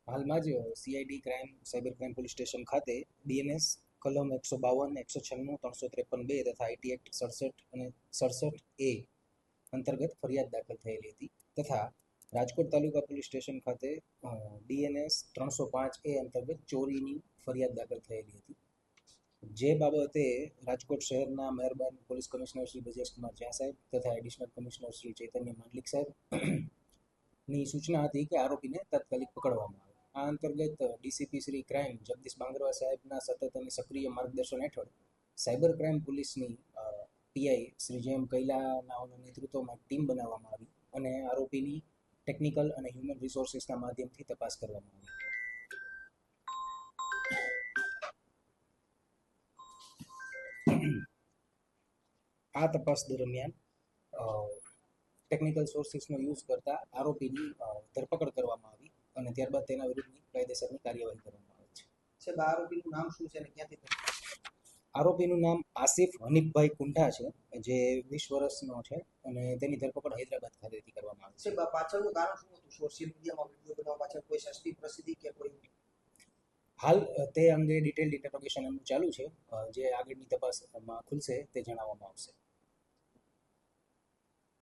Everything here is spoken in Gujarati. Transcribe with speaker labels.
Speaker 1: હાલમાં જ CID crime cyber crime police station ખાતે બીએનએસ કલમ 152, 196, 353(2) તથા આઈટી એક્ટ 67 અને 67A અંતર્ગત ફરિયાદ દાખલ થયેલી હતી તથા રાજકોટ તાલુકા પોલીસ સ્ટેશન ખાતે બીએનએસ 305A અંતર્ગત ચોરીની ફરિયાદ દાખલ થયેલી હતી, જે બાબતે રાજકોટ શહેરના મહેરબાન પોલીસ કમિશનર શ્રી બ્રજેશ કુમાર ઝા સાહેબ તથા એડિશનલ કમિશનર શ્રી ચૈતન્ય માંડલિક સાહેબ ની સૂચના હતી કે આરોપીને તાત્કાલિક પકડવામાં આવે. આ અંતર્ગત ડીસીપી શ્રી ક્રાઇમ જગદીશ બાંગરવા સાહેબના સતત અને સક્રિય માર્ગદર્શન હેઠળ સાયબર ક્રાઇમ પોલીસની પીઆઈ શ્રી જેમ કૈલાનાઓના નેતૃત્વમાં ટીમ બનાવવામાં આવી અને આરોપીની ટેકનિકલ અને હ્યુમન રિસોર્સિસના માધ્યમથી તપાસ કરવામાં આવી. આ તપાસ દરમિયાન ટેકનિકલ સોર્સિસનો યુઝ કરતા આરોપીની ધરપકડ કરવામાં આવી અને ત્યારબાદ તેના વિરુદ્ધની કાયદેસરની કાર્યવાહી કરવામાં આવે છે.
Speaker 2: સાહેબ, આરોપીનું નામ શું છે અને ક્યાંથી?
Speaker 1: આરોપીનું નામ આસિફ હનીફભાઈ કુંઢા છે, જે 20 વર્ષનો છે અને તેની ધરપકડ હૈદરાબાદ ખાતેથી કરવામાં આવી છે.
Speaker 2: સાહેબ, પાછળનું કારણ શું હતું? સોશિયલ મીડિયામાં વિડીયો બનાવવા પાછળ કોઈ સસ્તી પ્રસિદ્ધિ કે કોઈ?
Speaker 1: હાલ તે અંગે ડિટેલ્ડ ઇન્ટરોગેશન ચાલુ છે, જે આગળની તપાસમાં ખુલશે તે જણાવવામાં આવશે.